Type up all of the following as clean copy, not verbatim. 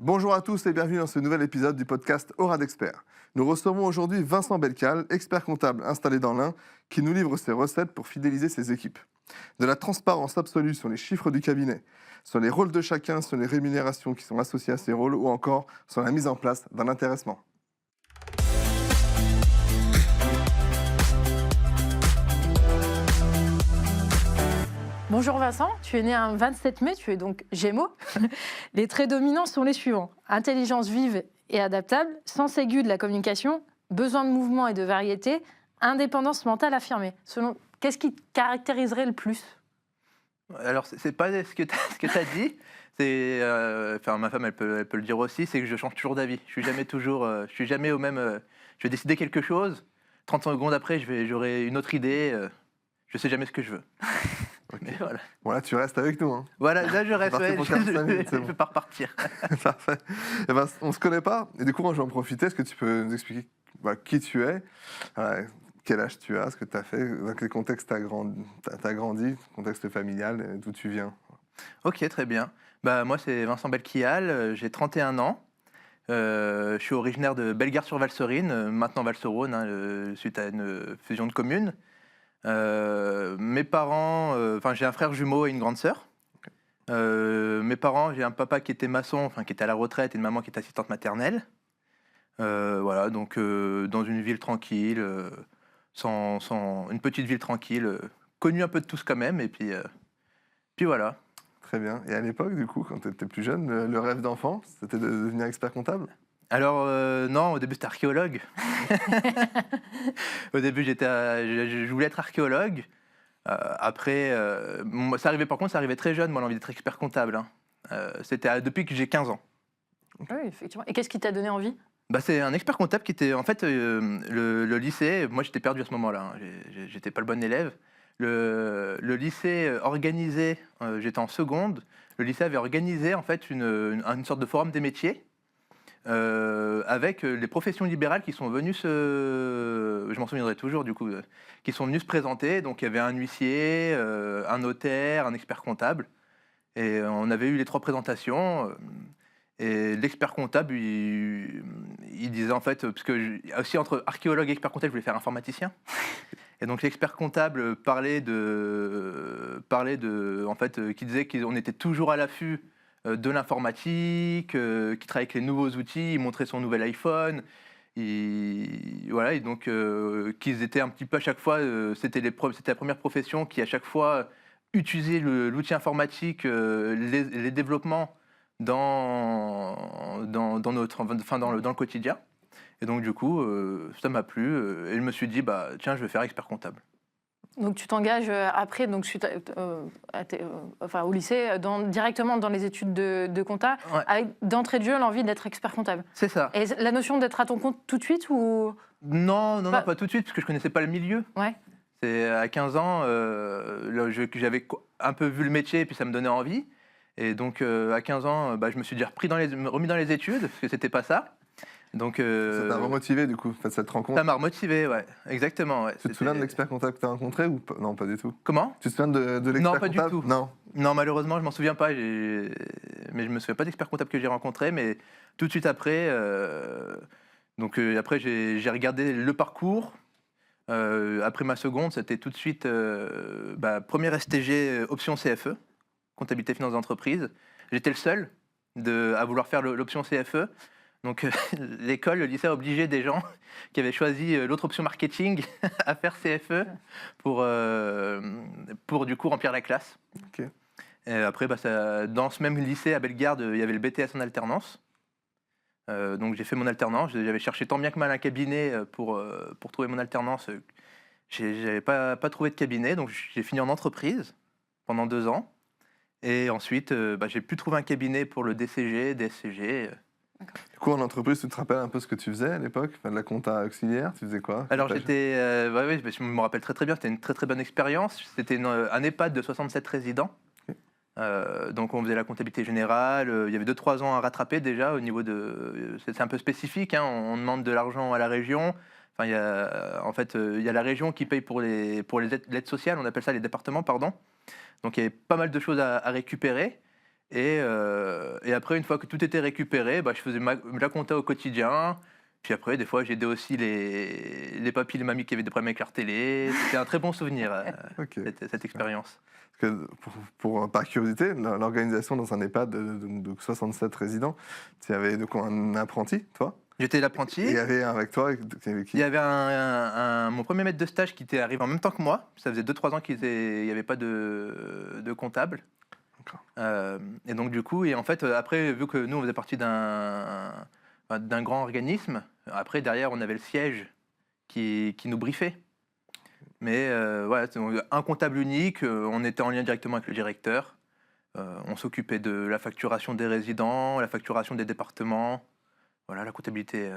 Bonjour à tous et bienvenue dans ce nouvel épisode du podcast Aura d'Experts. Nous recevons aujourd'hui Vincent Belcal, expert comptable installé dans l'Ain, qui nous livre ses recettes pour fidéliser ses équipes. De la transparence absolue sur les chiffres du cabinet, sur les rôles de chacun, sur les rémunérations qui sont associées à ces rôles ou encore sur la mise en place d'un intéressement. Bonjour Vincent, tu es né un 27 mai, tu es donc Gémeaux. Les traits dominants sont les suivants. Intelligence vive et adaptable, sens aigu de la communication, besoin de mouvement et de variété, indépendance mentale affirmée. Qu'est-ce qui te caractériserait le plus ? Alors, c'est pas ce que tu as dit. Ma femme, elle peut le dire aussi, c'est que je change toujours d'avis. Je suis jamais au même. Je vais décider quelque chose. 30 secondes après, j'aurai une autre idée. Je sais jamais ce que je veux. Okay. Mais voilà. Bon là, tu restes avec nous. Hein. Voilà, là je reste. Ouais, Je ne peux pas repartir. Parfait. Eh ben, on ne se connaît pas. Et du coup, moi, je vais en profiter. Est-ce que tu peux nous expliquer qui tu es, quel âge tu as, ce que tu as fait, dans quel contexte tu as grandi, contexte familial, d'où tu viens? Ok, très bien. Moi, c'est Vincent Belcal, j'ai 31 ans. Je suis originaire de Bellegarde-sur-Valserine, maintenant Val-sur-Rhône, suite à une fusion de communes. Mes parents, j'ai un frère jumeau et une grande sœur. Mes parents, j'ai un papa qui était maçon, qui était à la retraite, et une maman qui était assistante maternelle. Voilà, donc dans une ville tranquille, une petite ville tranquille, connue un peu de tous quand même, et puis voilà. Très bien. Et à l'époque, du coup, quand tu étais plus jeune, le rêve d'enfant, c'était de devenir expert comptable? Alors non, au début c'était archéologue. Au début je voulais être archéologue. Après, ça arrivait très jeune, moi, l'envie d'être expert comptable. C'était depuis que j'ai 15 ans. Oui, effectivement. Et qu'est-ce qui t'a donné envie ? C'est un expert comptable qui était, en fait, le lycée, moi j'étais perdu à ce moment-là, j'étais pas le bon élève. Le lycée organisait, j'étais en seconde, le lycée avait organisé en fait une sorte de forum des métiers. Avec les professions libérales qui sont venues je m'en souviendrai toujours du coup, qui sont venues se présenter. Donc il y avait un huissier, un notaire, un expert comptable, et on avait eu les trois présentations. Et l'expert comptable, il disait en fait, parce que aussi entre archéologue et expert comptable, je voulais faire informaticien. Et donc l'expert comptable parlait en fait, qui disait qu'on était toujours à l'affût de l'informatique, qui travaille avec les nouveaux outils, il montrait son nouvel iPhone, voilà, et donc qu'ils étaient un petit peu à chaque fois, c'était la première profession qui à chaque fois utilisait l'outil informatique, les développements dans le quotidien. Et donc du coup, ça m'a plu, et je me suis dit, tiens, je vais faire expert comptable. Donc tu t'engages après, donc, au lycée, directement dans les études de compta, Ouais. avec d'entrée de jeu l'envie d'être expert comptable. C'est ça. Et la notion d'être à ton compte tout de suite ou... Non, pas tout de suite, parce que je connaissais pas le milieu. Ouais. C'est à 15 ans, j'avais un peu vu le métier, et puis ça me donnait envie. Et donc à 15 ans, je me suis dit remis dans les études, parce que c'était pas ça. Donc, ça t'a remotivé du coup, cette rencontre? Ça m'a remotivé, ouais, exactement. Ouais. Tu te souviens de l'expert comptable que tu as rencontré ou pas? Non, pas du tout. Comment? Tu te souviens de l'expert comptable? Non, pas du tout. Non. Non, malheureusement, je m'en souviens pas. Mais je me souviens pas d'expert comptable que j'ai rencontré. Mais tout de suite après, après j'ai regardé le parcours. Après ma seconde, c'était tout de suite première STG option CFE, comptabilité finance d'entreprise. J'étais le seul à vouloir faire l'option CFE. Donc l'école, le lycée a obligé des gens qui avaient choisi l'autre option marketing à faire CFE pour du coup remplir la classe. Okay. Et après, dans ce même lycée à Bellegarde, il y avait le BTS en alternance. Donc j'ai fait mon alternance. J'avais cherché tant bien que mal un cabinet pour trouver mon alternance. J'avais pas trouvé de cabinet, donc j'ai fini en entreprise pendant 2 ans. Et ensuite, j'ai pu trouver un cabinet pour le DCG, DSCG. Du coup, en entreprise, tu te rappelles un peu ce que tu faisais à l'époque, de la compta auxiliaire, tu faisais quoi? Alors j'étais, je me rappelle très bien, c'était une très très bonne expérience. C'était un EHPAD de 67 résidents. Okay. Donc on faisait la comptabilité générale, il y avait 2-3 ans à rattraper déjà au niveau de... C'est un peu spécifique, hein, on demande de l'argent à la région. Enfin, il y a la région qui paye pour l'aide sociale, on appelle ça les départements, pardon. Donc il y avait pas mal de choses à récupérer. Et après, une fois que tout était récupéré, je faisais la compta au quotidien. Puis après, des fois, j'aidais aussi les papis et les mamies qui avaient des problèmes avec leur télé. C'était un très bon souvenir, Ok. cette expérience. Parce que par curiosité, l'organisation dans un EHPAD de 67 résidents, tu avais de quoi, un apprenti, toi? J'étais l'apprenti. Et il y avait un avec toi, avec qui? Il y avait mon premier maître de stage qui était arrivé en même temps que moi. Ça faisait 2-3 ans qu'il n'y avait pas de comptable. Et donc du coup, en fait, après, vu que nous, on faisait partie d'un grand organisme, après, derrière, on avait le siège qui nous briefait. Mais voilà, un comptable unique, on était en lien directement avec le directeur. On s'occupait de la facturation des résidents, la facturation des départements. Voilà, la comptabilité.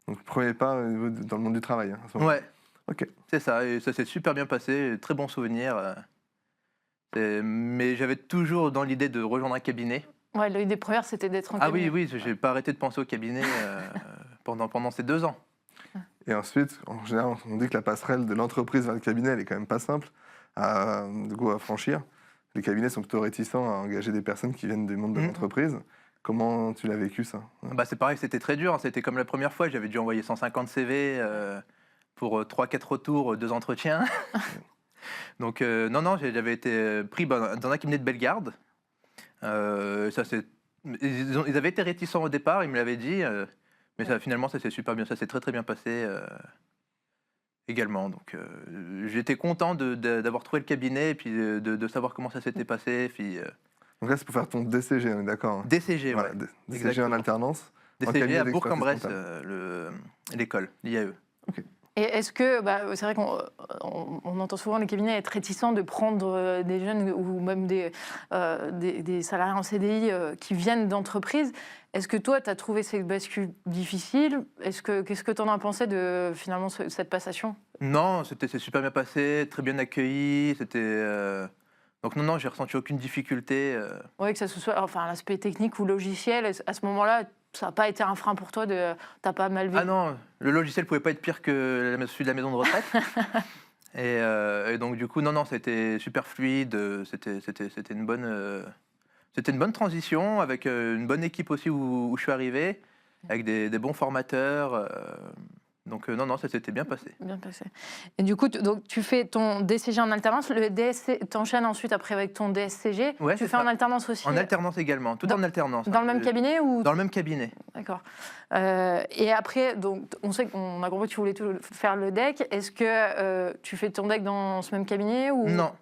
Donc, premier pas dans le monde du travail. Hein, à ce moment. Ouais, Ok. c'est ça. Et ça s'est super bien passé. Très bon souvenir. Mais j'avais toujours dans l'idée de rejoindre un cabinet. Ouais, l'idée première, c'était d'être en Ah cabinet. oui, j'ai pas arrêté de penser au cabinet pendant ces 2 ans. Et ensuite, en général, on dit que la passerelle de l'entreprise vers le cabinet, elle est quand même pas simple à franchir. Les cabinets sont plutôt réticents à engager des personnes qui viennent du monde de l'entreprise. Comment tu l'as vécu, ça? C'est pareil, c'était très dur. C'était comme la première fois. J'avais dû envoyer 150 CV pour 3-4 retours, 2 entretiens. Donc non, j'avais été pris dans un cabinet de Bellegarde. Ils avaient été réticents au départ, ils me l'avaient dit, mais finalement ça s'est super bien, ça s'est très très bien passé également. Donc j'étais content d'avoir trouvé le cabinet et puis de savoir comment ça s'était passé. Puis, Donc là, c'est pour faire ton DCG, on est d'accord? Hein. DCG, Voilà, ouais. DCG Exactement. en alternance. DCG à Bourg-en-Bresse, comptable. l'école, l'IAE. Et est-ce que, c'est vrai qu'on entend souvent les cabinets être réticents de prendre des jeunes ou même des salariés en CDI qui viennent d'entreprises. Est-ce que toi, tu as trouvé cette bascule difficile? Qu'est-ce que tu en as pensé de finalement cette passation? Non, c'est super bien passé, très bien accueilli. Donc non, j'ai ressenti aucune difficulté. Oui, que ce soit l'aspect technique ou logiciel, à ce moment-là, ça n'a pas été un frein pour toi, t'as pas mal vécu? Ah non, le logiciel pouvait pas être pire que celui de la maison de retraite. et donc du coup, non, c'était super fluide. C'était une bonne transition avec une bonne équipe aussi où je suis arrivé, avec des bons formateurs. Donc non, ça s'était bien passé. Bien passé. Et du coup, donc, tu fais ton DCG en alternance, le DSC, t'enchaînes ensuite après avec ton DSCG. Ouais, tu c'est fais ça. en alternance aussi? En alternance également, tout en alternance. Dans le même cabinet ou... Dans le même cabinet. D'accord. Et après, donc, on sait qu'on a compris que tu voulais faire le DEC. Est-ce que tu fais ton DEC dans ce même cabinet ou Non,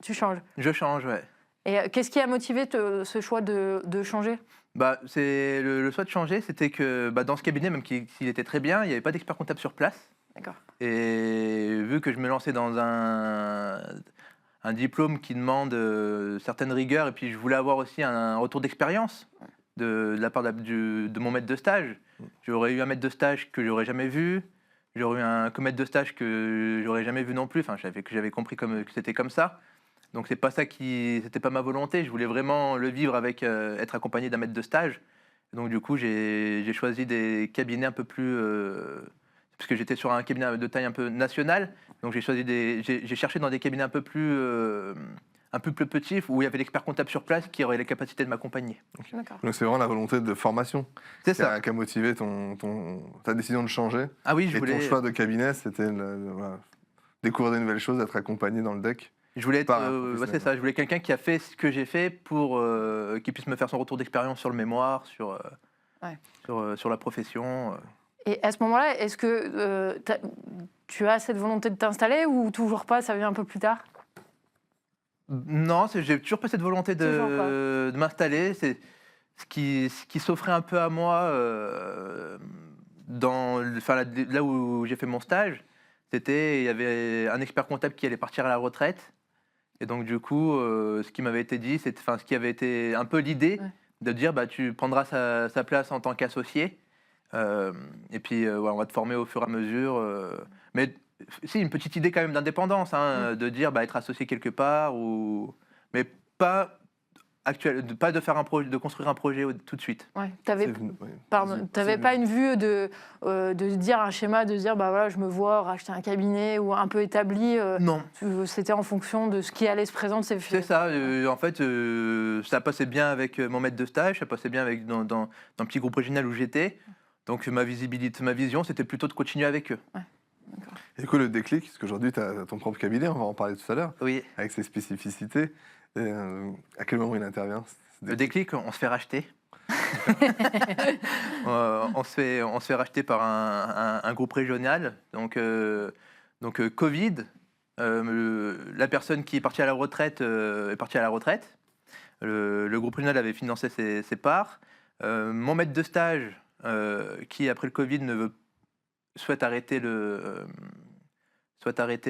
tu changes? je change, ouais. Et qu'est-ce qui a motivé ce choix de changer? C'est le choix de changer, c'était que dans ce cabinet, même s'il était très bien, il n'y avait pas d'expert comptable sur place. D'accord. Et vu que je me lançais dans un diplôme qui demande certaines rigueurs, et puis je voulais avoir aussi un retour d'expérience de la part de mon maître de stage. J'aurais eu un maître de stage que j'aurais jamais vu, j'aurais eu un co-maître de stage que j'aurais jamais vu non plus. Enfin, j'avais compris que c'était comme ça. Donc c'est pas ça c'était pas ma volonté. Je voulais vraiment le vivre avec être accompagné d'un maître de stage. Donc du coup, j'ai choisi des cabinets un peu plus parce que j'étais sur un cabinet de taille un peu nationale. Donc j'ai cherché dans des cabinets un peu plus petits où il y avait l'expert comptable sur place qui aurait les capacités de m'accompagner. D'accord. Donc c'est vraiment la volonté de formation C'est ça. qui a motivé ta décision de changer. Ah oui, ton choix de cabinet, c'était découvrir de nouvelles choses, être accompagné dans le DEC. Je voulais être c'est ça. Je voulais quelqu'un qui a fait ce que j'ai fait pour qu'il puisse me faire son retour d'expérience sur le mémoire, sur la profession. Et à ce moment-là, est-ce que tu as cette volonté de t'installer ou toujours pas, ça vient un peu plus tard? Non, j'ai toujours pas cette volonté de m'installer. C'est ce qui s'offrait un peu à moi là où j'ai fait mon stage. Il y avait un expert comptable qui allait partir à la retraite. Et donc du coup, ce qui m'avait été dit, ce qui avait été un peu l'idée de dire tu prendras sa place en tant qu'associé. Et puis on va te former au fur et à mesure. Mais si, une petite idée quand même d'indépendance, de dire être associé quelque part, mais pas pas de faire de construire un projet tout de suite. Ouais. C'est- T'avais pas une vue de dire un schéma, de dire bah voilà, je me vois racheter un cabinet ou un peu établi. Non. C'était en fonction de ce qui allait se présenter. C'est ça. En fait, ça passait bien avec mon maître de stage, ça passait bien avec dans le petit groupe régional où j'étais. Donc ma vision, c'était plutôt de continuer avec eux. Ouais. Et du coup, le déclic, parce qu'aujourd'hui, tu as ton propre cabinet, on va en parler tout à l'heure, Oui. avec ses spécificités. Et, à quel moment il intervient Le déclic, on se fait racheter. On se fait racheter par un groupe régional. Donc Covid, la personne qui est partie à la retraite est partie à la retraite. Le groupe régional avait financé ses parts. Mon maître de stage, qui après le Covid souhaite arrêter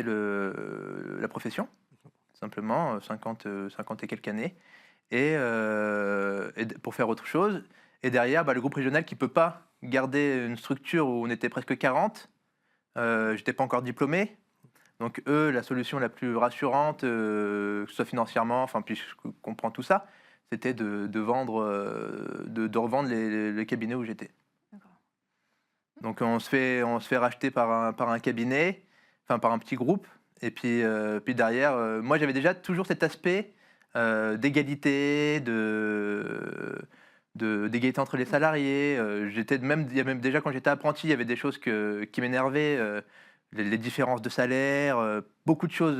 la profession, simplement, 50 et quelques années, et pour faire autre chose. Et derrière, le groupe régional qui ne peut pas garder une structure où on était presque 40, je n'étais pas encore diplômé. Donc eux, la solution la plus rassurante, que ce soit financièrement, puis je comprends tout ça, c'était de revendre les cabinets où j'étais. Donc on se fait racheter par un cabinet, par un petit groupe. Et puis derrière, moi j'avais déjà toujours cet aspect d'égalité, d'égalité entre les salariés. Il y a même déjà quand j'étais apprenti, il y avait des choses qui m'énervaient, les différences de salaire, beaucoup de choses.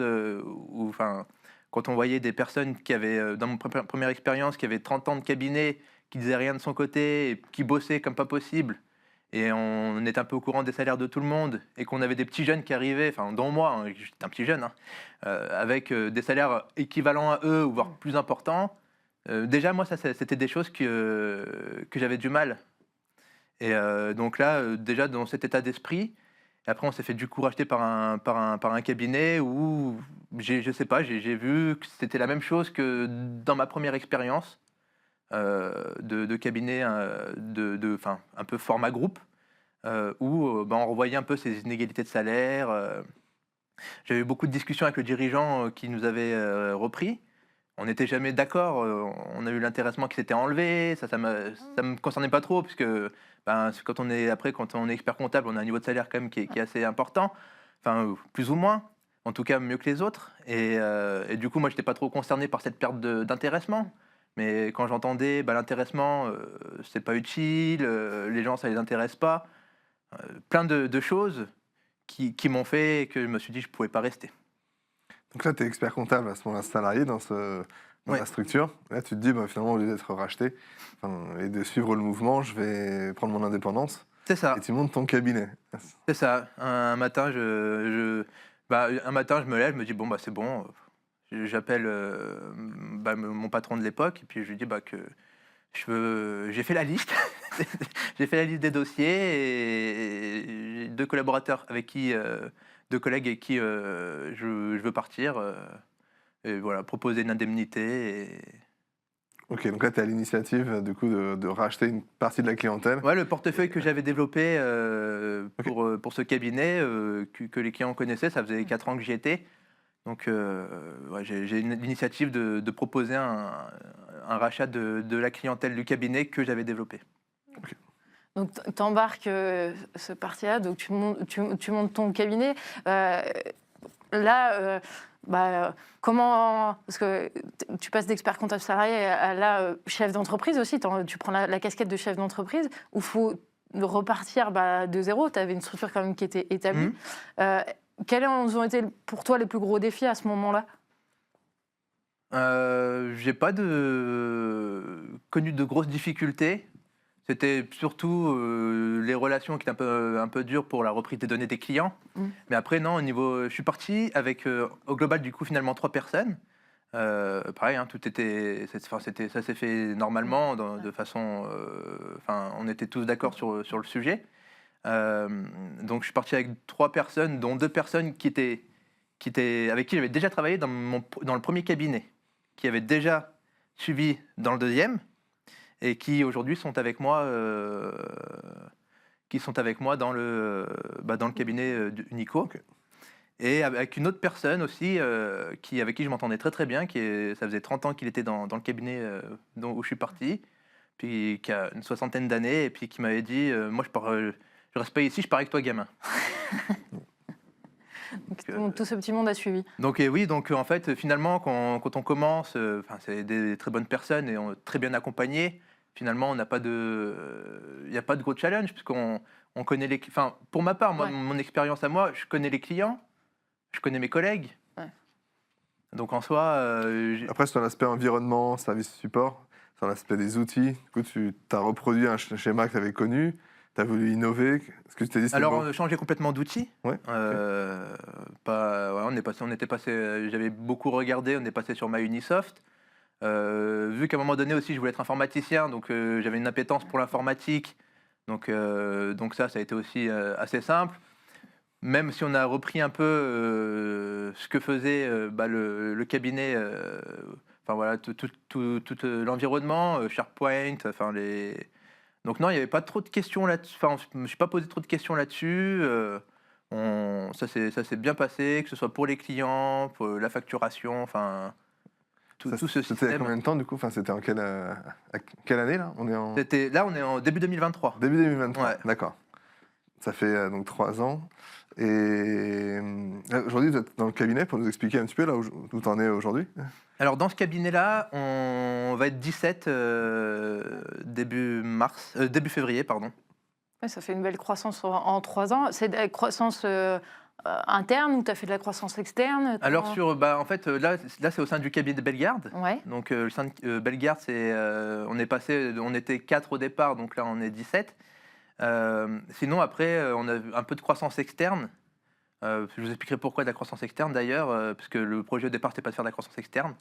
Quand on voyait des personnes qui avaient, dans mon première expérience, qui avaient 30 ans de cabinet, qui disaient rien de son côté, et qui bossaient comme pas possible. Et on est un peu au courant des salaires de tout le monde, et qu'on avait des petits jeunes qui arrivaient, dont moi, j'étais un petit jeune, avec des salaires équivalents à eux, voire plus importants. Déjà, moi, c'était des choses que j'avais du mal. Et donc là, déjà, dans cet état d'esprit, et après, on s'est fait du coup racheter par un cabinet où, je sais pas, j'ai vu que c'était la même chose que dans ma première expérience. De cabinet un peu format groupe, où on revoyait un peu ces inégalités de salaire. J'avais eu beaucoup de discussions avec le dirigeant qui nous avait repris. On n'était jamais d'accord, on a eu l'intéressement qui s'était enlevé, ça me concernait pas trop, puisque quand on est expert comptable, on a un niveau de salaire quand même qui est assez important, plus ou moins, en tout cas mieux que les autres. Et du coup, moi, j'étais pas trop concerné par cette perte d'intéressement. Mais quand j'entendais l'intéressement, c'est pas utile, les gens ça les intéresse pas, plein de choses qui m'ont fait que je me suis dit que je pouvais pas rester. Donc là, tu es expert comptable à ce moment-là, salarié dans la structure. Là, tu te dis, finalement, au lieu d'être racheté et de suivre le mouvement, je vais prendre mon indépendance. C'est ça. Et tu montes ton cabinet. C'est ça. Un matin, je me lève, je me dis, c'est bon. J'appelle mon patron de l'époque et puis je lui dis que j'ai fait la liste. J'ai fait la liste des dossiers et j'ai deux collègues avec qui je veux partir. Et voilà, proposer une indemnité. Ok, donc là, tu es à l'initiative du coup de racheter une partie de la clientèle. Ouais, le portefeuille que j'avais développé pour ce cabinet, que les clients connaissaient, ça faisait 4 ans que j'y étais. Donc j'ai l'initiative de proposer un rachat de la clientèle du cabinet que j'avais développé. Okay. Donc tu embarques ce parti-là, donc tu montes ton cabinet. Comment... Parce que tu passes d'expert comptable salarié à chef d'entreprise aussi, tu prends la casquette de chef d'entreprise, où il faut repartir de zéro, tu avais une structure quand même qui était établie. Quels ont été pour toi les plus gros défis à ce moment-là ? J'ai pas connu de grosses difficultés. C'était surtout les relations qui étaient un peu dures pour la reprise des données des clients. Mais après, non, je suis parti avec, au global, du coup, finalement, 3 personnes. Pareil, ça s'est fait normalement, de façon... on était tous d'accord sur le sujet. Donc je suis parti avec 3 personnes, dont 2 personnes avec qui j'avais déjà travaillé dans le premier cabinet, qui avaient déjà suivi dans le deuxième, et qui aujourd'hui sont avec moi, dans le cabinet Unico. Okay. et avec une autre personne aussi, avec qui je m'entendais très très bien, ça faisait 30 ans qu'il était dans le cabinet où je suis parti, puis qui a une soixantaine d'années, et puis qui m'avait dit moi je reste pas ici, je pars avec toi gamin. Donc, tout ce petit monde a suivi. Donc oui, donc en fait finalement quand on commence, c'est des très bonnes personnes et très bien accompagnés. Finalement, il n'y a pas de gros challenge puisqu'on connaît les. Enfin, pour ma part, moi, Ouais. mon expérience à moi, je connais les clients, je connais mes collègues. Ouais. Donc en soi, Après, sur l'aspect environnement, service support, sur l'aspect des outils, du coup, tu as reproduit un schéma que tu avais connu, tu as voulu innover. Est-ce que tu t'es dit, c'est alors bon? on a changé complètement d'outils. Ouais, J'avais beaucoup regardé, on est passé sur MyUnisoft. Vu qu'à un moment donné aussi, je voulais être informaticien, donc j'avais une appétence pour l'informatique. Donc ça a été aussi assez simple. Même si on a repris un peu ce que faisait le cabinet, enfin voilà, tout l'environnement, SharePoint, enfin donc non, il n'y avait pas trop de questions là-dessus. Enfin, je ne me suis pas posé trop de questions là-dessus. Ça s'est bien passé, que ce soit pour les clients, pour la facturation, enfin tout ce C'était il y a système. combien de temps, du coup? Enfin, c'était à quelle année, là? On est On est en début 2023. début 2023, Ouais. d'accord. Ça fait donc 3 ans. Et aujourd'hui, vous êtes dans le cabinet pour nous expliquer un petit peu là où tu en es aujourd'hui. Alors dans ce cabinet-là, on va être 17 début février, pardon. Ouais, ça fait une belle croissance en 3 ans. C'est de la croissance interne ou tu as fait de la croissance externe? Alors en fait, là c'est au sein du cabinet de Bellegarde. Ouais. Donc le sein de Bellegarde, on était 4 au départ, donc là on est 17. Sinon après, on a un peu de croissance externe. Je vous expliquerai pourquoi de la croissance externe d'ailleurs, parce que le projet au départ c'était pas de faire de la croissance externe,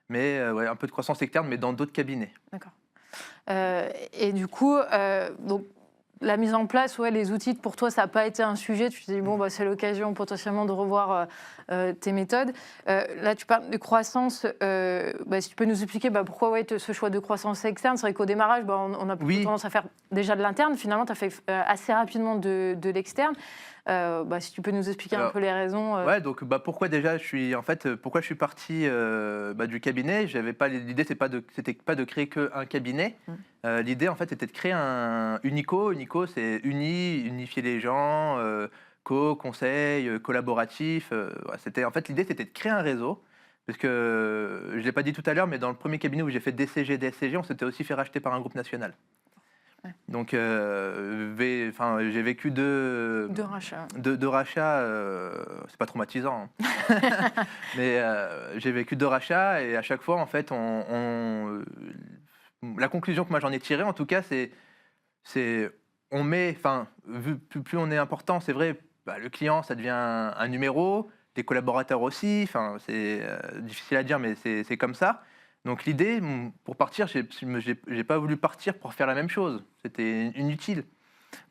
mais ouais, un peu de croissance externe, mais dans d'autres cabinets. D'accord. Et du coup, donc, la mise en place, les outils, pour toi, ça n'a pas été un sujet. Tu te dis, bon, c'est l'occasion potentiellement de revoir tes méthodes. Là, tu parles de croissance. Si tu peux nous expliquer pourquoi ce choix de croissance externe. C'est vrai qu'au démarrage, on a plutôt tendance à faire déjà de l'interne. Finalement, tu as fait assez rapidement de l'externe. Si tu peux nous expliquer un peu les raisons. Ouais, donc pourquoi déjà pourquoi je suis parti du cabinet. L'idée c'était pas de créer qu'un cabinet. L'idée en fait c'était de créer un Unico. Unico c'est unifier les gens, conseil, collaboratif. L'idée c'était de créer un réseau. Parce que je l'ai pas dit tout à l'heure, mais dans le premier cabinet où j'ai fait DCG, DSCG, on s'était aussi fait racheter par un groupe national. Ouais. Donc, j'ai vécu deux rachats. Deux rachats, c'est pas traumatisant, hein. Mais j'ai vécu 2 rachats et à chaque fois, en fait, la conclusion que moi j'en ai tirée, en tout cas, plus on est important, c'est vrai, le client, ça devient un numéro, les collaborateurs aussi, c'est difficile à dire, mais c'est comme ça. Donc l'idée, pour partir, j'ai pas voulu partir pour faire la même chose. C'était inutile.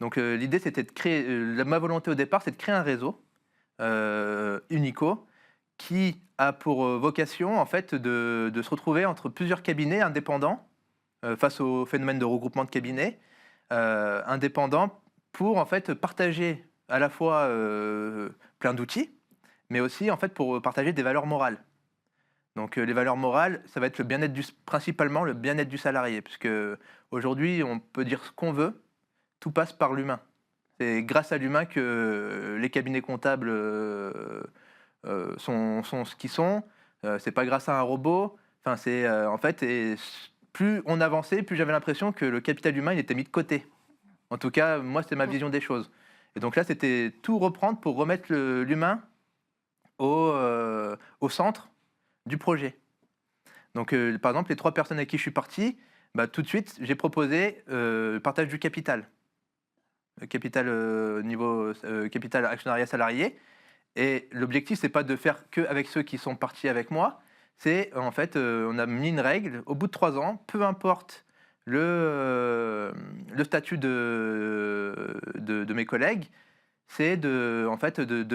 Donc l'idée, c'était de créer. Ma volonté au départ, c'est de créer un réseau Unico qui a pour vocation, en fait, de se retrouver entre plusieurs cabinets indépendants face au phénomène de regroupement de cabinets indépendants pour en fait partager à la fois plein d'outils, mais aussi en fait pour partager des valeurs morales. Donc les valeurs morales, ça va être principalement le bien-être du salarié, puisque aujourd'hui, on peut dire ce qu'on veut, tout passe par l'humain. C'est grâce à l'humain que les cabinets comptables sont ce qu'ils sont. C'est pas grâce à un robot. Et plus on avançait, plus j'avais l'impression que le capital humain il était mis de côté. En tout cas, moi, c'est ma vision des choses. Et donc là, c'était tout reprendre pour remettre l'humain au centre du projet. Donc, par exemple, les 3 personnes avec qui je suis parti, tout de suite, j'ai proposé le partage du capital. Capital capital actionnariat salarié. Et l'objectif, c'est pas de faire que avec ceux qui sont partis avec moi. C'est en fait, on a mis une règle. Au bout de 3 ans, peu importe le statut de mes collègues, c'est de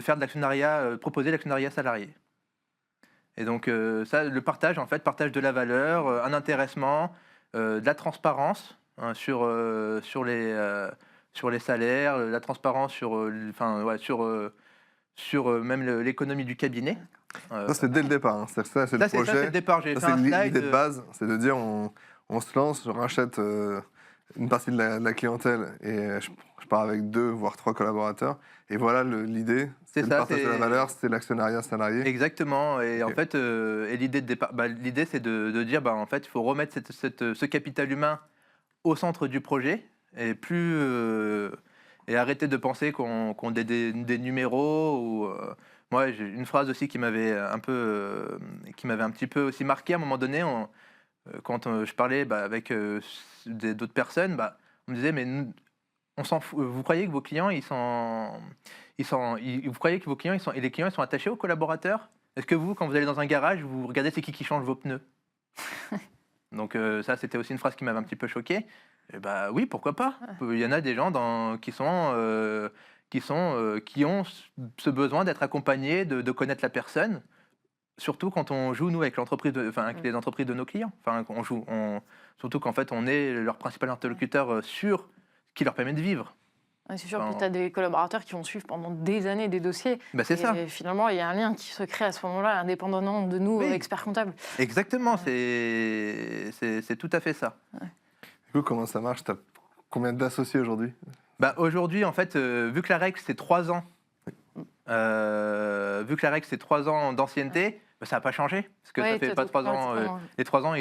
faire de l'actionnariat, proposer l'actionnariat salarié. Et donc le partage de la valeur, un intéressement, de la transparence sur les salaires, la transparence sur sur même l'économie du cabinet. Ça, c'est dès le départ. Hein. C'est le ça, c'est projet. le départ. J'ai Ça, fait c'est un slide. l'idée de base. C'est de dire on se lance, je rachète une partie de la clientèle et je pars avec 2 voire 3 collaborateurs. Et voilà l'idée. C'est le partage de la valeur, c'est l'actionnariat salarié. Exactement. Et Ok. en fait, l'idée de départ, l'idée, c'est de dire, en fait, il faut remettre ce capital humain au centre du projet et et arrêter de penser qu'on des numéros ou moi j'ai une phrase aussi qui m'avait un petit peu aussi marqué à un moment donné quand je parlais avec d'autres personnes, on me disait mais on s'en fout, vous croyez que vos clients vous croyez que vos clients et les clients ils sont attachés aux collaborateurs? Est-ce que vous, quand vous allez dans un garage, vous regardez c'est qui change vos pneus? Donc ça, c'était aussi une phrase qui m'avait un petit peu choqué. Et oui, pourquoi pas. Il y en a des gens qui ont ce besoin d'être accompagnés, de connaître la personne, surtout quand on joue, nous, avec avec les entreprises de nos clients. Enfin, surtout qu'en fait, on est leur principal interlocuteur sur ce qui leur permet de vivre. Ouais, c'est sûr que tu as des collaborateurs qui vont suivre pendant des années des dossiers. C'est ça. Et finalement, il y a un lien qui se crée à ce moment-là, indépendamment de nous, Oui. experts comptables. Exactement, c'est tout à fait ça. Ouais. Du coup, comment ça marche? Tu as combien d'associés aujourd'hui? Aujourd'hui, en fait, vu que la règle, c'est 3 ans, d'ancienneté, ça n'a pas changé. Parce que ça fait pas 3 ans. Les 3 ans,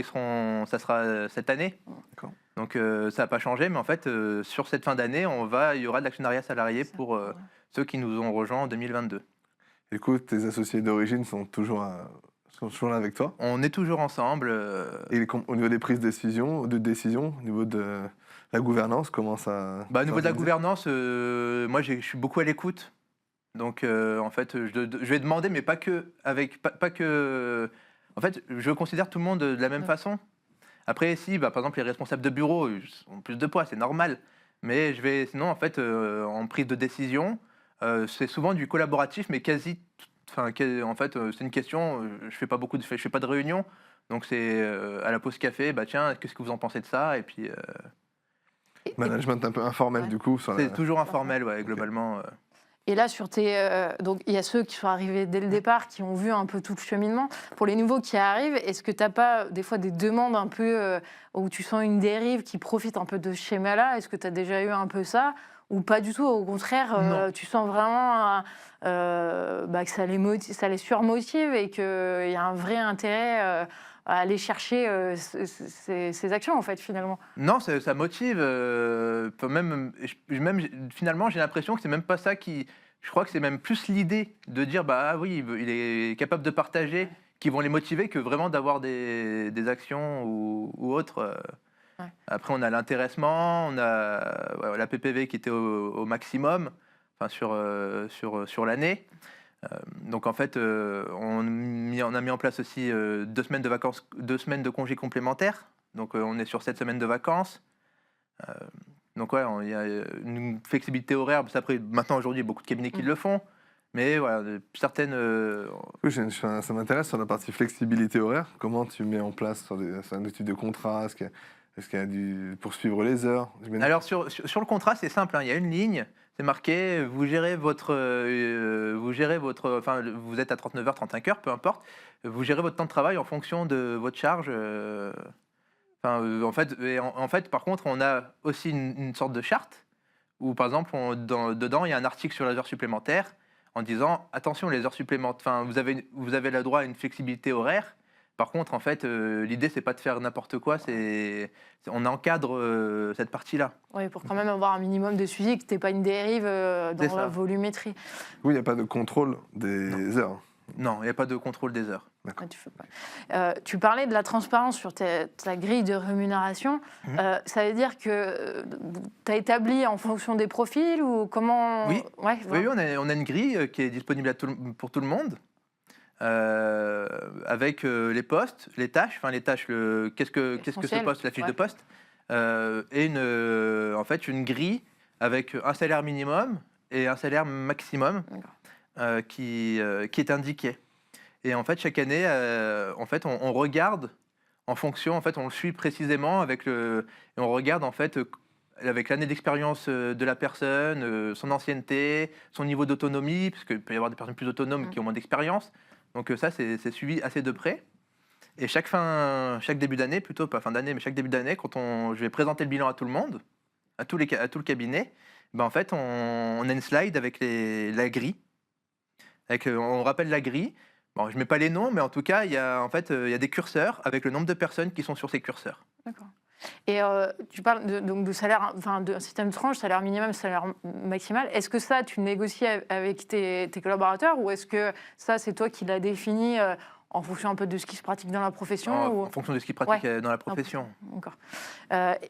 ça sera cette année. D'accord. Donc ça n'a pas changé, mais en fait, sur cette fin d'année, il y aura de l'actionnariat salarié pour ceux qui nous ont rejoints en 2022. Du coup, tes associés d'origine sont toujours là avec toi? On est toujours ensemble. Et au niveau des prises de décision, au niveau de la gouvernance, comment ça... Au niveau de la gouvernance, moi je suis beaucoup à l'écoute. Donc en fait, je vais demander, mais pas que. En fait, je considère tout le monde de la même façon. Après, si, par exemple, les responsables de bureau ont plus de poids, c'est normal. Mais sinon, en fait, en prise de décision, c'est souvent du collaboratif, mais en fait, c'est une question. Je fais pas de réunions, donc c'est à la pause café. Tiens, qu'est-ce que vous en pensez de ça? Et puis. Management un peu informel, Ouais. du coup. C'est toujours informel, ouais, globalement. Et là, donc il y a ceux qui sont arrivés dès le départ, qui ont vu un peu tout le cheminement. Pour les nouveaux qui arrivent, est-ce que tu n'as pas des fois des demandes un peu où tu sens une dérive qui profite un peu de ce schéma-là? Est-ce que tu as déjà eu un peu ça? Ou pas du tout, au contraire, tu sens vraiment que ça les surmotive et qu'il y a un vrai intérêt à aller chercher ces actions, en fait, finalement. Non, ça motive. Finalement, j'ai l'impression que c'est même pas ça qui. Je crois que c'est même plus l'idée de dire oui, il est capable de partager, qui vont les motiver que vraiment d'avoir des actions ou autres. Ouais. Après, on a l'intéressement, on a la PPV qui était au maximum, sur l'année. Donc en fait, on a mis en place aussi 2 semaines de vacances, 2 semaines de congés complémentaires. Donc on est sur 7 semaines de vacances. Donc il y a une flexibilité horaire. Après, maintenant aujourd'hui, il y a beaucoup de cabinets qui le font. Mais voilà, certaines. Oui, ça m'intéresse sur la partie flexibilité horaire. Comment tu mets en place sur un type de contrat? Est-ce qu'il y a du pour suivre les heures? Alors sur le contrat, c'est simple. Il y a une ligne. C'est marqué, vous êtes à 39 heures, 35 heures, peu importe. Vous gérez votre temps de travail en fonction de votre charge. En fait, par contre, on a aussi une sorte de charte où, par exemple, dedans, il y a un article sur les heures supplémentaires en disant, attention, les heures supplémentaires, vous avez le droit à une flexibilité horaire. Par contre, en fait, l'idée, c'est pas de faire n'importe quoi, on encadre cette partie-là. Oui, pour quand même avoir un minimum de suivi, que tu n'aies pas une dérive dans la volumétrie. Oui, il n'y a pas de contrôle des heures. Non, il n'y a pas de contrôle des heures. Ouais, tu parlais de la transparence sur ta grille de rémunération. Ça veut dire que tu as établi en fonction des profils ou comment? Oui, ouais, oui, on a une grille qui est disponible pour tout le monde. Avec les postes, les tâches, qu'est-ce que ce poste, la fiche de poste, et une grille avec un salaire minimum et un salaire maximum qui est indiqué. Et en fait, chaque année, on regarde en fonction, on le suit précisément et on regarde en fait avec l'année d'expérience de la personne, son ancienneté, son niveau d'autonomie, parce qu'il peut y avoir des personnes plus autonomes qui ont moins d'expérience. Donc ça, c'est suivi assez de près. Et chaque début d'année, plutôt pas fin d'année, mais chaque début d'année, quand je vais présenter le bilan à tout le monde, à tout le cabinet, ben en fait, on a une slide avec la grille. On rappelle la grille. Bon, je ne mets pas les noms, mais en tout cas, il y a des curseurs avec le nombre de personnes qui sont sur ces curseurs. D'accord. Et tu parles donc de salaire, enfin d'un système de tranche, salaire minimum, salaire maximal. Est-ce que ça, tu négocies avec tes collaborateurs ou est-ce que ça, c'est toi qui l'as défini en fonction un peu de ce qui se pratique dans la profession En fonction de ce qu'ils pratiquent dans la profession. D'accord.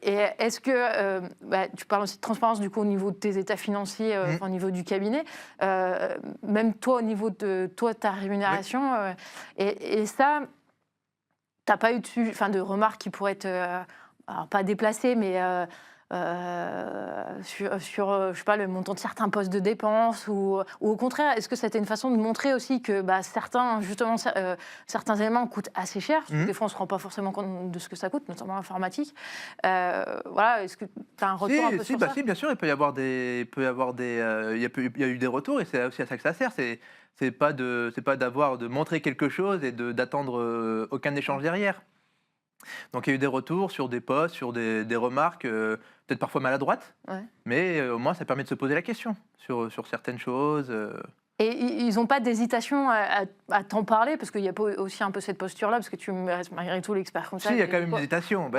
Et est-ce que, tu parles aussi de transparence du coup au niveau de tes états financiers, au niveau du cabinet, même toi au niveau de ta rémunération, et ça, tu n'as pas eu de remarques qui pourraient être, alors pas déplacées, mais sur je sais pas, le montant de certains postes de dépenses ou au contraire, est-ce que c'était une façon de montrer aussi que certains éléments coûtent assez cher, parce que des fois on ne se rend pas forcément compte de ce que ça coûte, notamment l'informatique. Voilà, est-ce que tu as un retour un peu sur ça? Si, bien sûr, il y a eu des retours et c'est aussi à ça que ça sert. C'est pas de montrer quelque chose et d'attendre aucun échange derrière. Donc il y a eu des retours sur des posts, sur des remarques, peut-être parfois maladroites, mais au moins ça permet de se poser la question sur certaines choses. Et ils n'ont pas d'hésitation à t'en parler, parce qu'il y a aussi un peu cette posture-là, parce que tu restes malgré tout l'expert comptable. Si, il y a quand même une hésitation.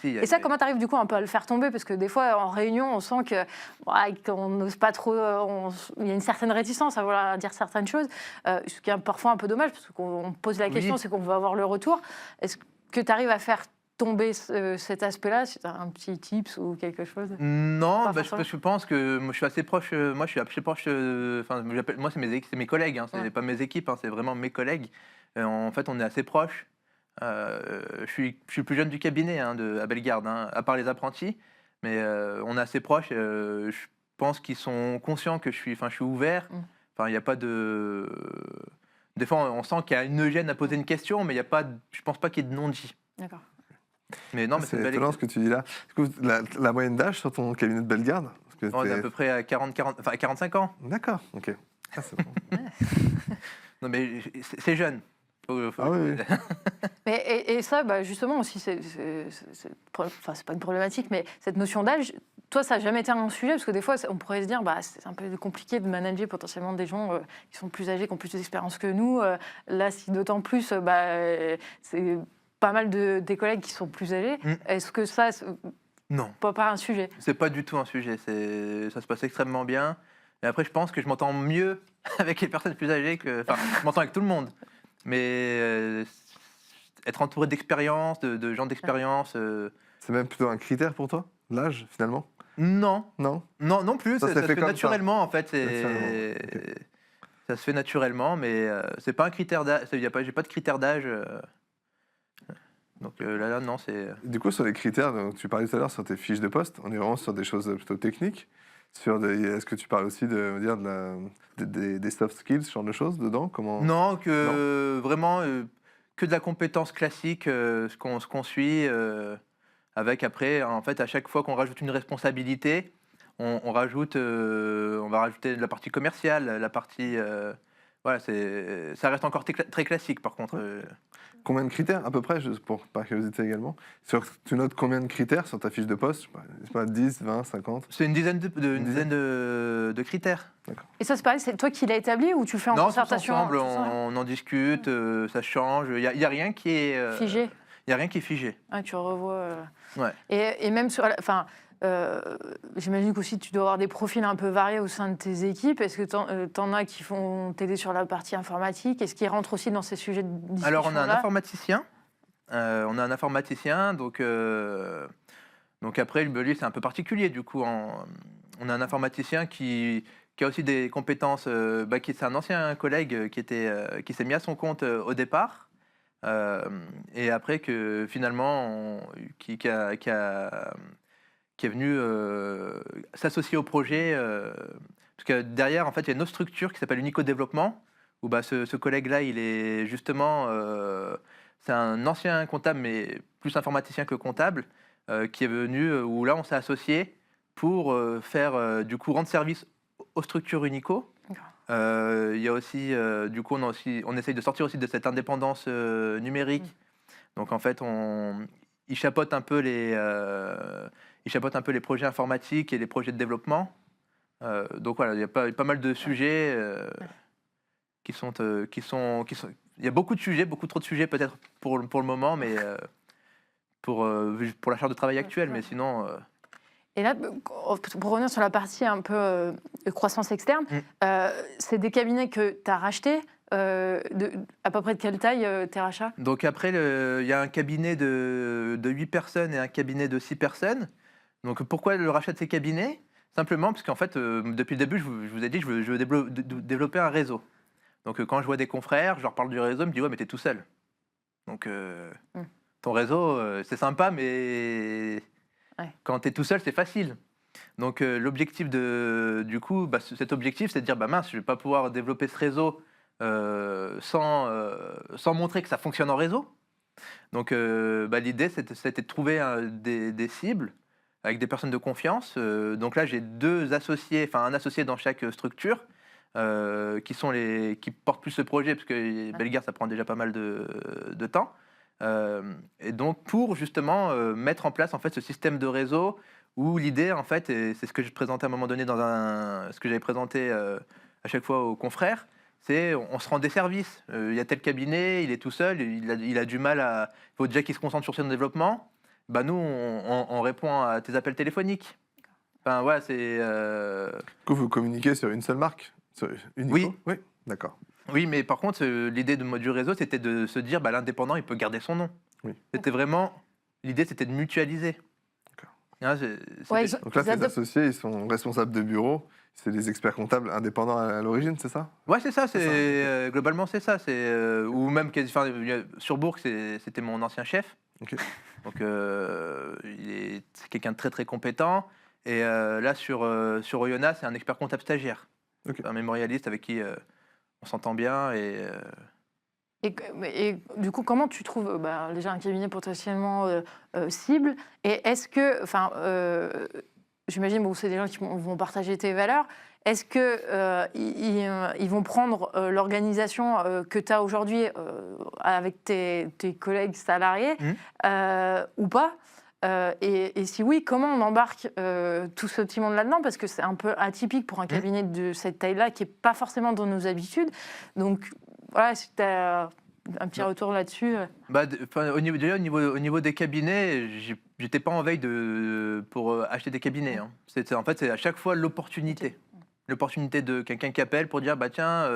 Si, et ça, comment tu arrives du coup un peu à le faire tomber? Parce que des fois, en réunion, on sent qu'on n'ose pas trop, il y a une certaine réticence à vouloir dire certaines choses, ce qui est parfois un peu dommage, parce qu'on pose la question, c'est qu'on veut avoir le retour. Est-ce que tu arrives à faire tomber cet aspect-là, si tu as un petit tips ou quelque chose? Non, je pense que moi, je suis assez proche. Moi, c'est mes collègues, c'est pas mes équipes, c'est vraiment mes collègues. En fait, on est assez proches. Je suis le plus jeune du cabinet à Bellegarde, à part les apprentis, mais on est assez proches. Je pense qu'ils sont conscients que je suis ouvert. Il n'y a pas de... Des fois, on sent qu'il y a une gêne à poser une question, mais je ne pense pas qu'il y ait de non-dit. D'accord. Mais c'est étonnant ce que tu dis là. La moyenne d'âge sur ton cabinet de Bellegarde? On est à peu près à 45 ans. D'accord, ok. Ah, c'est bon. Non, mais c'est jeune. Ah oui. Et ça, justement aussi, c'est pas une problématique, mais cette notion d'âge, toi, ça n'a jamais été un sujet, parce que des fois, on pourrait se dire, c'est un peu compliqué de manager potentiellement des gens qui sont plus âgés, qui ont plus d'expérience que nous. Là, si d'autant plus, c'est pas mal des collègues qui sont plus âgés. Est-ce que ça, non, pas un sujet? C'est pas du tout un sujet. Ça se passe extrêmement bien. Et après, je pense que je m'entends mieux avec les personnes plus âgées que... Enfin, je m'entends avec tout le monde. Mais être entouré d'expérience, de gens d'expérience... C'est même plutôt un critère pour toi, l'âge, finalement? Non. Non plus. Ça se fait naturellement, en fait. Okay. Ça se fait naturellement, mais c'est pas un critère d'âge. J'ai pas de critère d'âge. Donc là, non, c'est... Du coup, sur les critères dont tu parlais tout à l'heure, sur tes fiches de poste, on est vraiment sur des choses plutôt techniques. Est-ce que tu parles aussi des soft skills, ce genre de choses dedans? Non, vraiment que de la compétence classique, ce qu'on suit, avec après, en fait, à chaque fois qu'on rajoute une responsabilité, on va rajouter de la partie commerciale, la partie... voilà, ça reste encore très classique, par contre. Combien de critères, à peu près, juste par curiosité également? Tu notes combien de critères sur ta fiche de poste? Je sais pas, 10, 20, 50? C'est une dizaine de critères. D'accord. Et ça, c'est pareil, c'est toi qui l'as établi ou tu le fais en concertation? Non, ensemble, on en discute, ça change. Il n'y a rien qui est... figé? Il n'y a rien qui est figé. Ah, tu revois... Ouais. Et même sur... j'imagine qu'aussi tu dois avoir des profils un peu variés au sein de tes équipes. Est-ce que t'en as qui font t'aider sur la partie informatique? Est-ce qu'ils rentrent aussi dans ces sujets de discussion? Alors on a un informaticien. Donc après lui c'est un peu particulier du coup. On a un informaticien qui a aussi des compétences. C'est un ancien collègue qui s'est mis à son compte au départ. Et après que finalement qui est venu s'associer au projet, parce que derrière, en fait, il y a une autre structure qui s'appelle Unico Développement, où ce collègue-là, il est justement... c'est un ancien comptable, mais plus informaticien que comptable, qui est venu, où là, on s'est associés pour faire, du coup, rendre service aux structures Unico. Il y a aussi, du coup, on essaye de sortir aussi de cette indépendance numérique. Donc, en fait, ils chapeautent un peu les projets informatiques et les projets de développement. Donc, voilà, il y a pas mal de sujets qui sont... Il y a beaucoup de sujets, beaucoup trop de sujets peut-être pour le moment, mais pour la charge de travail actuelle. Mais sinon... Et là, pour revenir sur la partie un peu croissance externe, c'est des cabinets que tu as rachetés. À peu près de quelle taille tes rachats? Donc après, il y a un cabinet de 8 personnes et un cabinet de 6 personnes. Donc pourquoi le rachat de ces cabinets? Simplement parce qu'en fait, depuis le début, je vous ai dit que je veux développer un réseau. Donc quand je vois des confrères, je leur parle du réseau, ils me disent « Ouais, mais t'es tout seul. » Donc ton réseau, c'est sympa, mais... Quand tu es tout seul, c'est facile. Donc l'objectif cet objectif, c'est de dire mince, je vais pas pouvoir développer ce réseau sans montrer que ça fonctionne en réseau. Donc l'idée, c'était de trouver des cibles avec des personnes de confiance. Donc là, j'ai un associé dans chaque structure qui portent plus ce projet, parce que Bellegarde, ça prend déjà pas mal de temps. Et donc pour justement mettre en place en fait ce système de réseau où l'idée en fait, et c'est ce que je présentais à un moment donné ce que j'avais présenté à chaque fois aux confrères, c'est on se rend des services. Il y a tel cabinet, il est tout seul, il a du mal il faut déjà qu'il se concentre sur son développement. Nous on répond à tes appels téléphoniques. Enfin voilà, c'est. Du coup, vous communiquez sur une seule marque, sur Unico? Oui. D'accord. Oui, mais par contre, l'idée du réseau, c'était de se dire, l'indépendant, il peut garder son nom. Oui. L'idée, c'était de mutualiser. Donc là, tes associés, ils sont responsables de bureau, c'est des experts comptables indépendants à l'origine, c'est ça? Ouais, c'est ça. Globalement, c'est ça. Ou même, sur Bourg, c'était mon ancien chef. Okay. Donc, c'est quelqu'un de très, très compétent. Et là, sur Oyonnax, c'est un expert comptable stagiaire. Okay. Un mémorialiste avec qui... on s'entend bien Et du coup, comment tu trouves déjà un cabinet potentiellement cible? Et est-ce que, j'imagine, c'est des gens qui vont partager tes valeurs. Est-ce qu'ils vont prendre l'organisation que tu as aujourd'hui avec tes collègues salariés ou pas? Et si oui, comment on embarque tout ce petit monde là-dedans? Parce que c'est un peu atypique pour un cabinet de cette taille-là, qui n'est pas forcément dans nos habitudes. Donc, voilà, si tu as un petit retour là-dessus. Au niveau des cabinets, j'étais pas en veille pour acheter des cabinets. Hein. C'est à chaque fois l'opportunité. Okay. L'opportunité de quelqu'un qui appelle pour dire, tiens,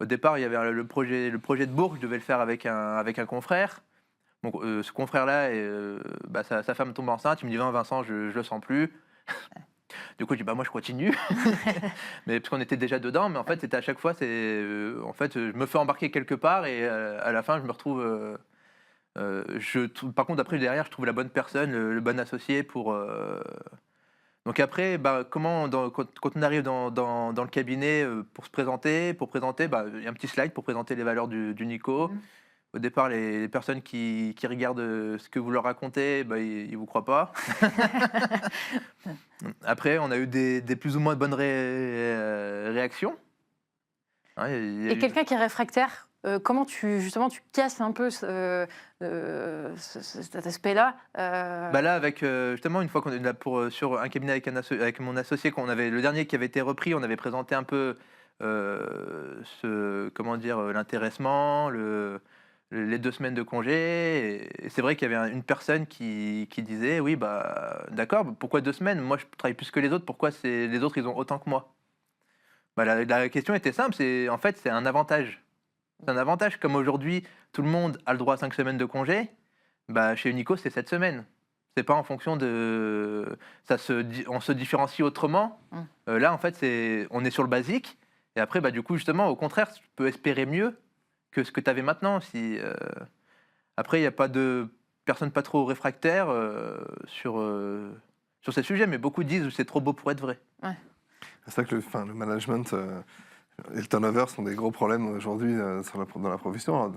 au départ, il y avait le projet de Bourg, je devais le faire avec un confrère. Donc, ce confrère-là, sa femme tombe enceinte, il me dit Vincent, je le sens plus. Du coup, je dis moi je continue, mais parce qu'on était déjà dedans. Mais en fait, c'était à chaque fois, je me fais embarquer quelque part et à la fin, je me retrouve. Par contre, après derrière, je trouve la bonne personne, le bon associé pour. Donc après, quand on arrive dans le cabinet pour présenter, il y a un petit slide pour présenter les valeurs du Nico. Au départ, les personnes qui regardent ce que vous leur racontez, ils ne vous croient pas. Après, on a eu des plus ou moins bonnes réactions. Et quelqu'un qui est réfractaire, comment tu casses un peu cet aspect-là Là, justement, une fois qu'on est là sur un cabinet avec mon associé, le dernier qui avait été repris, on avait présenté un peu l'intéressement, les 2 semaines de congé, et c'est vrai qu'il y avait une personne qui disait oui d'accord, pourquoi 2 semaines? Moi je travaille plus que les autres, pourquoi les autres ils ont autant que moi? La question était simple, c'est un avantage. C'est un avantage, comme aujourd'hui tout le monde a le droit à 5 semaines de congé, chez Unico c'est 7 semaines. C'est pas en fonction de... on se différencie autrement. Là en fait on est sur le basique, et après du coup justement au contraire tu peux espérer mieux que ce que tu avais maintenant. Après, il n'y a pas de personnes pas trop réfractaires sur ces sujets, mais beaucoup disent que c'est trop beau pour être vrai. Ouais. C'est vrai que le management et le turnover sont des gros problèmes aujourd'hui dans la profession.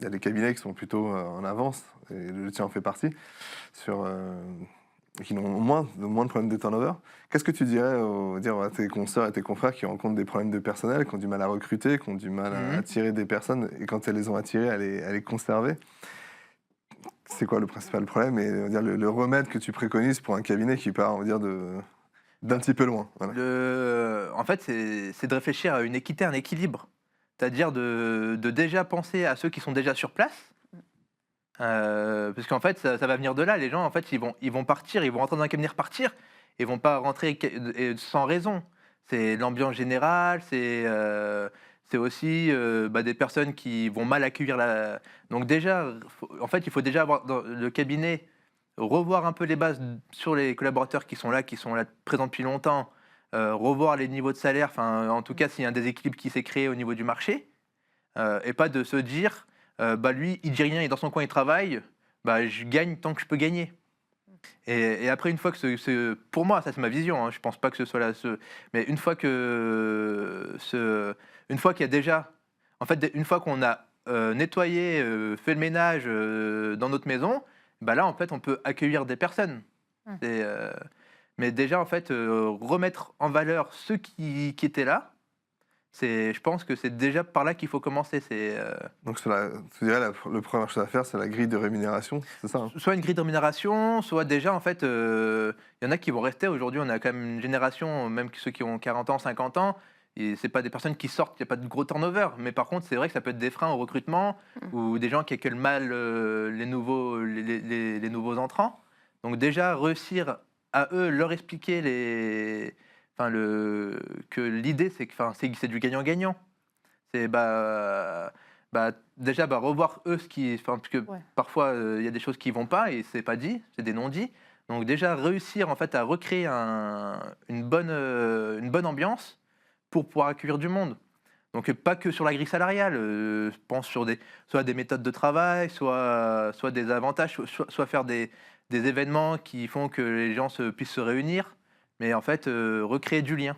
il y a des cabinets qui sont plutôt en avance, et le tien en fait partie, qui ont moins de problèmes de turnover. Qu'est-ce que tu dirais à tes consoeurs et tes confrères qui rencontrent des problèmes de personnel, qui ont du mal à recruter, qui ont du mal à attirer des personnes, et quand elles les ont attirées, à les conserver? C'est quoi le principal problème et on va dire, le remède que tu préconises pour un cabinet qui part, on va dire, d'un petit peu loin? Voilà. En fait, c'est de réfléchir à une équité, un équilibre. C'est-à-dire de déjà penser à ceux qui sont déjà sur place. Parce qu'en fait, ça va venir de là. Les gens, en fait, ils vont partir, ils vont rentrer dans un cabinet, repartir. Ils vont pas rentrer sans raison. C'est l'ambiance générale, c'est aussi des personnes qui vont mal accueillir la... Donc déjà, en fait, il faut déjà avoir dans le cabinet, revoir un peu les bases sur les collaborateurs qui sont là présents depuis longtemps, revoir les niveaux de salaire, en tout cas s'il y a un déséquilibre qui s'est créé au niveau du marché, et pas de se dire, lui, il dit rien, il est dans son coin, il travaille, je gagne tant que je peux gagner. Et après, une fois que pour moi, ça c'est ma vision, je pense pas que ce soit là, mais une fois qu'il y a déjà, en fait, une fois qu'on a nettoyé, fait le ménage dans notre maison, là, en fait, on peut accueillir des personnes. Mais déjà, en fait, remettre en valeur ceux qui étaient là, je pense que c'est déjà par là qu'il faut commencer. Donc, tu dirais le première chose à faire, c'est la grille de rémunération, c'est ça, hein? Soit une grille de rémunération, soit déjà, en fait, il y en a qui vont rester. Aujourd'hui, on a quand même une génération, même ceux qui ont 40 ans, 50 ans, et c'est pas des personnes qui sortent, il n'y a pas de gros turnover. Mais par contre, c'est vrai que ça peut être des freins au recrutement, ou des gens qui accueillent mal les nouveaux entrants. Donc déjà, réussir à eux, leur expliquer que l'idée, c'est du gagnant-gagnant. C'est déjà revoir eux parce que parfois il y a des choses qui vont pas et c'est pas dit, c'est des non-dits. Donc déjà réussir en fait à recréer une bonne ambiance pour pouvoir accueillir du monde. Donc pas que sur la grille salariale, je pense sur soit des méthodes de travail, soit des avantages, soit faire des événements qui font que les gens puissent se réunir, mais en fait recréer du lien.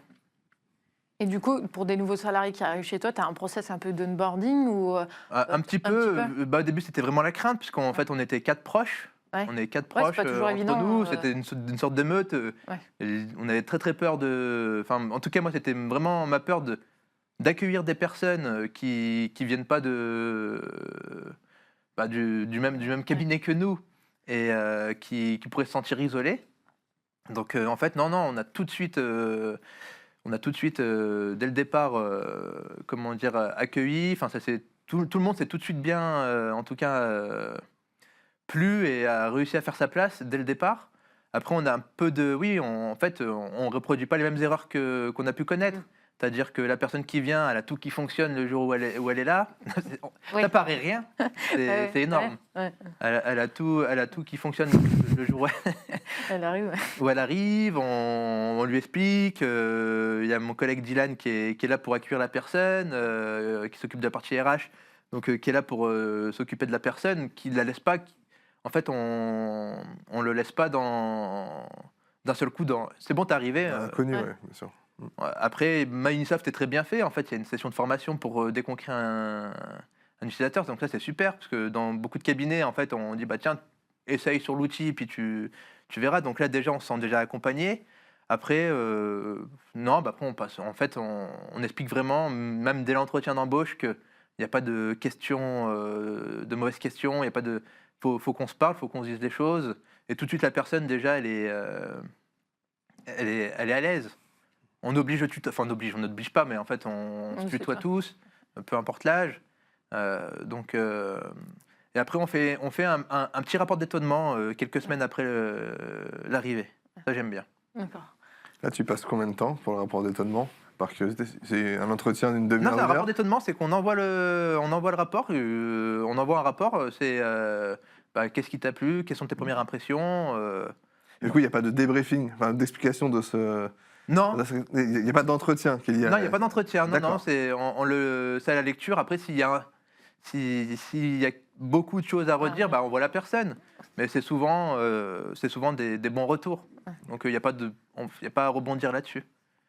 Et du coup, pour des nouveaux salariés qui arrivent chez toi, tu as un process un peu d'onboarding ou un petit peu. Au début, c'était vraiment la crainte, puisqu'en fait, on était 4 proches. Ouais. On est 4 proches entre évident, nous. C'était une sorte d'émeute. On avait très très peur en tout cas, moi, c'était vraiment ma peur d'accueillir des personnes qui viennent pas du même cabinet que nous et qui pourraient se sentir isolés. Donc, en fait, non, on a tout de suite... dès le départ, accueilli. Tout le monde s'est tout de suite bien, en tout cas, plu et a réussi à faire sa place dès le départ. Après, on a un peu on reproduit pas les mêmes erreurs qu'on a pu connaître. C'est-à-dire que la personne qui vient, elle a tout qui fonctionne le jour où elle est là. Ça paraît rien, c'est énorme. Elle a tout qui fonctionne le jour où elle arrive. Où elle arrive, on lui explique. Il y a mon collègue Dylan qui est là pour accueillir la personne, qui s'occupe de la partie RH, donc qui est là pour s'occuper de la personne, qui ne la laisse pas. En fait, on le laisse pas d'un seul coup dans. C'est bon, t'es arrivé. Inconnu, bien sûr. Après, MyUnisoft est très bien fait. En fait, il y a une session de formation pour dès qu'on crée un utilisateur. Donc ça, c'est super, parce que dans beaucoup de cabinets, en fait, on dit tiens, essaye sur l'outil, puis tu verras. Donc là, déjà, on se sent déjà accompagné. Après, après, on passe. En fait, on explique vraiment, même dès l'entretien d'embauche, qu'il n'y a pas de questions, de mauvaises questions. Il y a pas de. Faut qu'on se parle, faut qu'on se dise des choses. Et tout de suite, la personne, déjà, elle est à l'aise. On oblige le tutoiement, on n'oblige pas, mais en fait, on se tutoie tous, peu importe l'âge. Et après, on fait un petit rapport d'étonnement quelques semaines après l'arrivée. Ça, j'aime bien. D'accord. Là, tu passes combien de temps pour le rapport d'étonnement? Par curiosité, c'est un entretien d'une demi-heure? Non, c'est un rapport d'étonnement, c'est qu'on envoie le rapport. On envoie un rapport, c'est qu'est-ce qui t'a plu, quelles sont tes premières impressions. Du coup, il n'y a pas de débriefing, d'explication de ce... Non. Il n'y a pas d'entretien qu'il y a. Non, il n'y a pas d'entretien. Non, c'est à la lecture. Après, s'il y a beaucoup de choses à redire, on voit la personne. Mais c'est souvent des bons retours. Donc, il n'y a pas à rebondir là-dessus.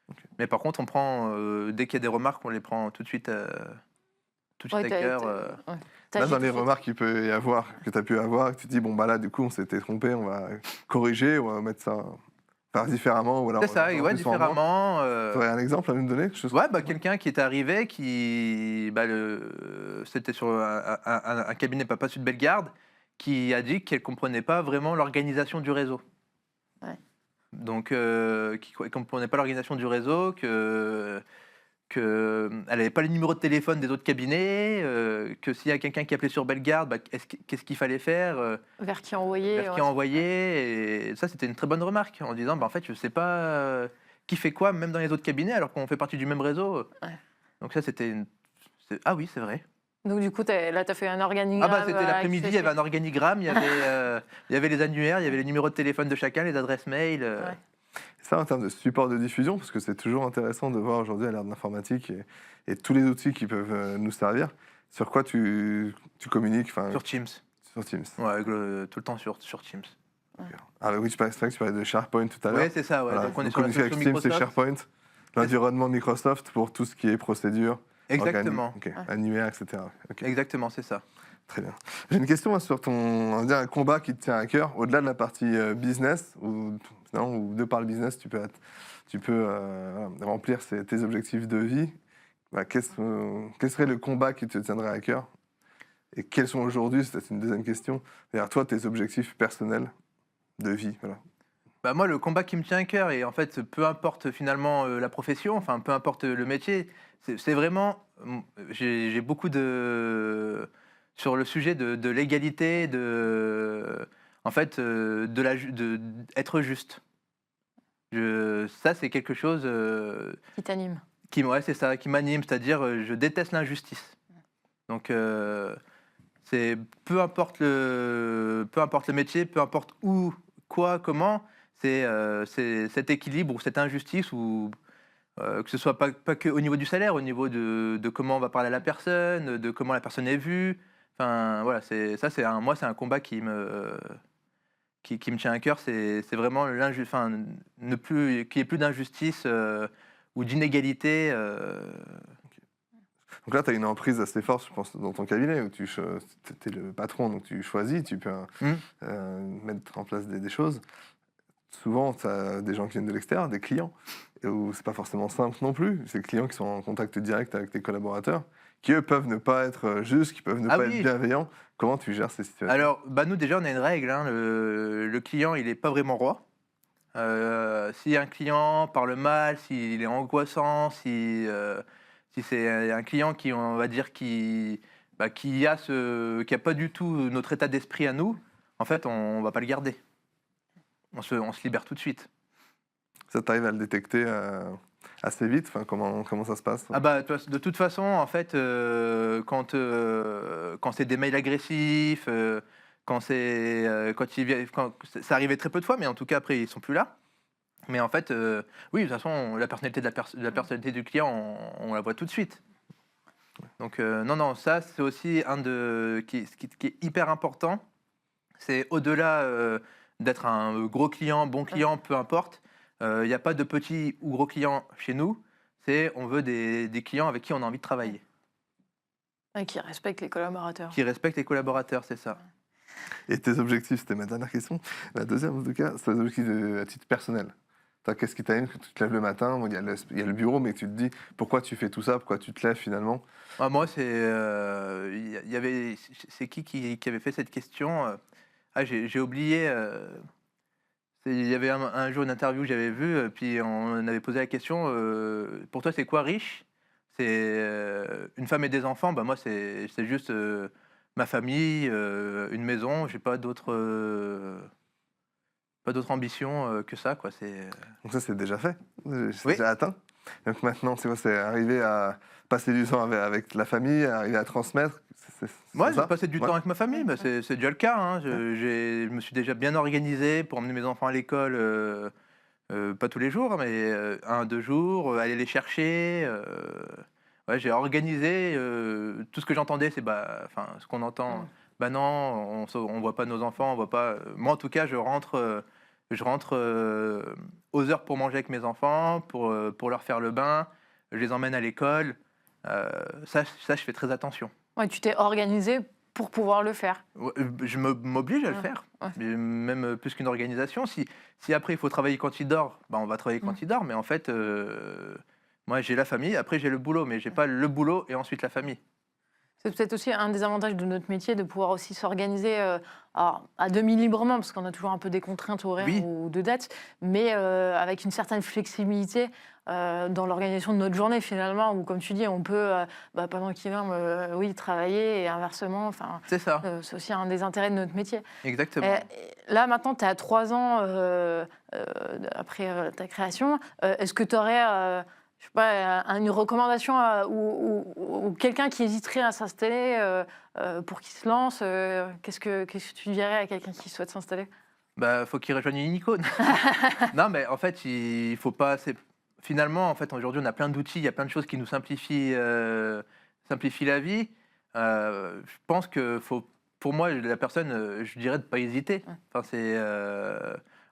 Okay. Mais par contre, on prend dès qu'il y a des remarques, on les prend tout de suite tout de suite à cœur. Là, dans les remarques qu'il peut y avoir, que tu as pu avoir, tu te dis, bon, bah là, du coup, on s'était trompé, on va corriger, on va mettre ça, faire différemment. Ou alors, C'est ça, ouais, différemment. Tu aurais un exemple à nous donner Ouais, quelqu'un qui est arrivé, c'était sur un cabinet Papa Sud Bellegarde, qui a dit qu'elle ne comprenait pas vraiment l'organisation du réseau. Ouais. Donc, qui ne comprenait pas l'organisation du réseau, qu'elle n'avait pas les numéros de téléphone des autres cabinets, que s'il y a quelqu'un qui appelait sur Bellegarde, qu'est-ce qu'il fallait faire, vers qui envoyer. vers qui envoyer. Et ça, c'était une très bonne remarque, en disant, en fait, je ne sais pas qui fait quoi, même dans les autres cabinets, alors qu'on fait partie du même réseau. Ouais. Donc ça, Ah oui, c'est vrai. Donc du coup, là, tu as fait un organigramme. C'était l'après-midi, il y avait un organigramme, il y avait les annuaires, il y avait les numéros de téléphone de chacun, les adresses mail. Ouais. Ça, en termes de support de diffusion, parce que c'est toujours intéressant de voir aujourd'hui à l'ère de l'informatique et tous les outils qui peuvent nous servir, sur quoi tu communiques Sur Teams. Sur Teams. Ouais, tout le temps sur Teams. Ouais. Ah oui, c'est vrai que tu parlais de SharePoint tout à l'heure. Oui, c'est ça. Ouais. Voilà. Donc on est sur la avec solution Teams et Microsoft. SharePoint, l'environnement Microsoft pour tout ce qui est procédure, Exactement. annuaire, etc. Okay. Exactement, c'est ça. Très bien. J'ai une question sur un combat qui te tient à cœur, au-delà de la partie business, ou de par le business, tu peux remplir tes objectifs de vie. Quel serait le combat qui te tiendrait à cœur? Et quels sont aujourd'hui, c'est une deuxième question, derrière toi, tes objectifs personnels de vie? Voilà. Moi, le combat qui me tient à cœur, et en fait, peu importe finalement la profession, enfin, peu importe le métier, c'est vraiment, j'ai beaucoup sur le sujet de l'égalité, être juste. Ça, c'est quelque chose Qui t'anime. C'est ça, qui m'anime, c'est-à-dire je déteste l'injustice. Donc, c'est peu importe le métier, peu importe où, quoi, comment, c'est cet équilibre ou cette injustice, ou que ce soit pas que au niveau du salaire, au niveau de comment on va parler à la personne, de comment la personne est vue. Enfin, voilà, c'est un combat qui me tient à cœur. C'est vraiment qu'il n'y ait plus d'injustice ou d'inégalité. Donc là, tu as une emprise assez forte, je pense, dans ton cabinet, où tu es le patron, donc tu choisis, tu peux mettre en place des choses. Souvent, tu as des gens qui viennent de l'extérieur, des clients, et où c'est pas forcément simple non plus. C'est des clients qui sont en contact direct avec tes collaborateurs, qui eux peuvent ne pas être justes, qui peuvent ne pas être bienveillants. Comment tu gères ces situations? Alors, nous déjà, on a une règle. Le client, il n'est pas vraiment roi. Si un client parle mal, s'il est angoissant, si c'est un client qui, on va dire, qui a pas du tout notre état d'esprit à nous, en fait, on va pas le garder. On se libère tout de suite. Ça t'arrive à le détecter assez vite? Enfin, comment ça se passe? De toute façon, en fait, quand c'est des mails agressifs, quand ça arrivait très peu de fois, mais en tout cas après ils sont plus là. Mais en fait, oui, de toute façon, la personnalité la personnalité du client, on la voit tout de suite. Donc non, ça c'est aussi qui est hyper important. C'est au-delà d'être un gros client, bon client, peu importe. Il n'y a pas de petits ou gros clients chez nous. On veut des clients avec qui on a envie de travailler. Et qui respectent les collaborateurs. Qui respectent les collaborateurs, c'est ça. Et tes objectifs, c'était ma dernière question. La deuxième, en tout cas, c'est les objectifs à titre personnel. Qu'est-ce qui t'anime quand tu te lèves le matin? Il y a le bureau, mais tu te dis pourquoi tu fais tout ça, pourquoi tu te lèves finalement? Moi, c'est qui avait fait cette question? J'ai oublié. Il y avait un jour une interview que j'avais vue, puis on avait posé la question, pour toi, c'est quoi riche? C'est une femme et des enfants. Moi, c'est juste ma famille, une maison. J'ai pas d'autre ambition que ça, quoi. Donc ça, c'est déjà fait, c'est Oui. déjà atteint. Donc maintenant, c'est quoi? C'est arriver à passer du temps avec la famille, arriver à transmettre. Moi, j'ai passé du temps avec ma famille, c'est déjà le cas. Hein. Je me suis déjà bien organisé pour emmener mes enfants à l'école, pas tous les jours, mais 1-2 jours, aller les chercher. J'ai organisé tout ce que j'entendais, c'est ce qu'on entend. Non, on voit pas nos enfants, on voit pas. Moi, en tout cas, je rentre aux heures pour manger avec mes enfants, pour leur faire le bain. Je les emmène à l'école. Ça, je fais très attention. Ouais, tu t'es organisé pour pouvoir le faire. Ouais, je m'oblige à le Ouais, faire, ouais. mais même plus qu'une organisation. Si après il faut travailler quand il dort, bah, on va travailler quand il dort, mais en fait, moi j'ai la famille, après j'ai le boulot, mais j'ai pas le boulot et ensuite la famille. C'est peut-être aussi un des avantages de notre métier de pouvoir aussi s'organiser alors, à demi librement, parce qu'on a toujours un peu des contraintes horaires Oui. ou de dates, mais avec une certaine flexibilité dans l'organisation de notre journée finalement, où comme tu dis, on peut, pendant qu'il dorme, oui, travailler et inversement. Enfin, C'est ça, c'est aussi un des intérêts de notre métier. exactement. Là, maintenant, tu es à 3 ans après ta création. Est-ce que tu aurais je sais pas, une recommandation ou quelqu'un qui hésiterait à s'installer pour qu'il se lance qu'est-ce que tu dirais à quelqu'un qui souhaite s'installer? Bah, faut qu'il rejoigne une icône. Non, mais en fait, il faut pas. Finalement, en fait, aujourd'hui, on a plein d'outils, il y a plein de choses qui nous simplifient la vie. Je pense que faut, pour moi, la personne, je dirais de pas hésiter. Ouais. Enfin,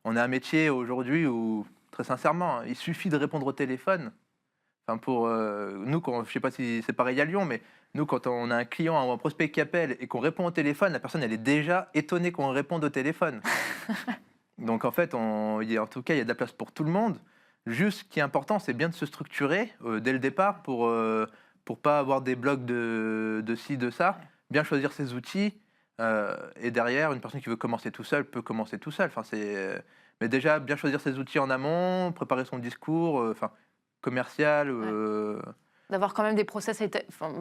on a un métier aujourd'hui où, très sincèrement, il suffit de répondre au téléphone. Enfin, pour nous, je sais pas si c'est pareil à Lyon, mais nous, quand on a un client ou un prospect qui appelle et qu'on répond au téléphone, la personne, elle est déjà étonnée qu'on réponde au téléphone. Donc, en fait, en tout cas, il y a de la place pour tout le monde. Juste, ce qui est important, c'est bien de se structurer dès le départ pour pas avoir des blocs de ci, de ça. Bien choisir ses outils. Et derrière, une personne qui veut commencer tout seul peut commencer tout seul. Enfin, mais déjà, bien choisir ses outils en amont, préparer son discours, commercial. D'avoir quand même des process, peu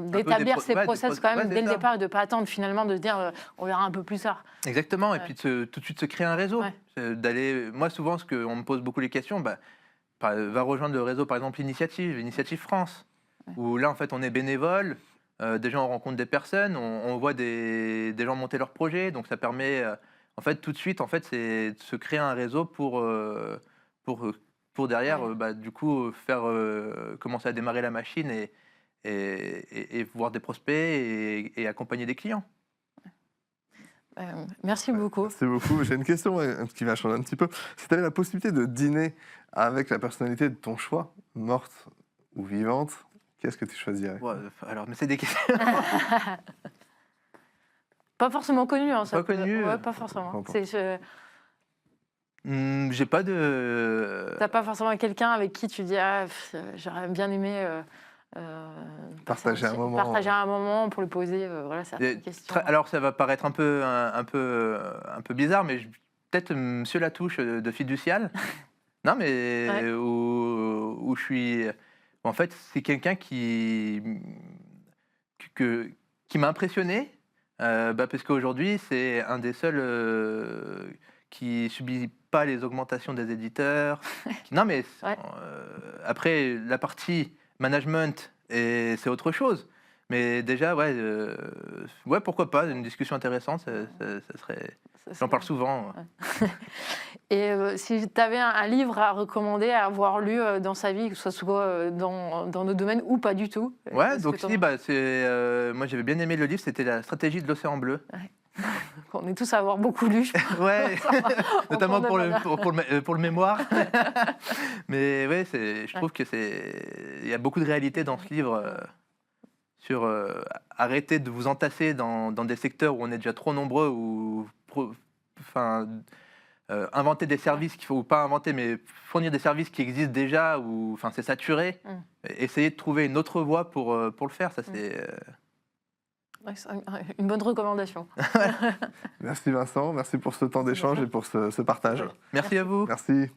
d'établir ces des process quand même c'est dès le ça. départ et de ne pas attendre finalement de se dire on verra un peu plus tard. Exactement. Et Ouais. puis tout de suite se créer un réseau. Ouais. Moi, souvent, on me pose beaucoup les questions, va rejoindre le réseau, par exemple, Initiative France, où là, en fait, on est bénévole. Déjà, on rencontre des personnes, on voit des gens monter leurs projets, donc ça permet, en fait, tout de suite, en fait, c'est de se créer un réseau pour derrière, du coup, faire commencer à démarrer la machine et voir des prospects et accompagner des clients. Merci beaucoup. Merci beaucoup. J'ai une question qui va changer un petit peu. Si tu avais la possibilité de dîner avec la personnalité de ton choix, morte ou vivante, qu'est-ce que tu choisirais? Ouais, alors, mais c'est des questions. Pas forcément connu. Hein, ça Pas connu. Ouais, pas forcément. J'ai pas de. T'as pas forcément quelqu'un avec qui tu dis j'aurais bien aimé Partager un moment. partager un moment pour lui poser voilà certaines questions. Alors ça va paraître un peu bizarre, mais peut-être Monsieur Latouche de Fiducial. Non, mais Ouais. où je suis. En fait, c'est quelqu'un qui m'a impressionné, parce qu'aujourd'hui, c'est un des seuls qui subit pas les augmentations des éditeurs. Non, mais Ouais. après, la partie management, c'est autre chose. Mais déjà, ouais, pourquoi pas, une discussion intéressante, ça serait... J'en parle souvent. Et si tu avais un livre à recommander, à avoir lu dans sa vie, que ce soit dans nos domaines ou pas du tout. Ouais, donc si, moi j'avais bien aimé le livre, c'était La stratégie de l'océan bleu. On est tous à avoir beaucoup lu. Je pense. Ouais, notamment On pour tourne le mémoire. Mais ouais, je trouve que il y a beaucoup de réalité dans ce livre sur arrêter de vous entasser dans des secteurs où on est déjà trop nombreux, ou inventer des services qu'il faut, ou pas inventer, mais fournir des services qui existent déjà, ou c'est saturé. Essayer de trouver une autre voie pour le faire, ça c'est... Ouais, c'est une bonne recommandation. Merci Vincent, merci pour ce temps d'échange et pour ce partage. Merci à vous. Merci.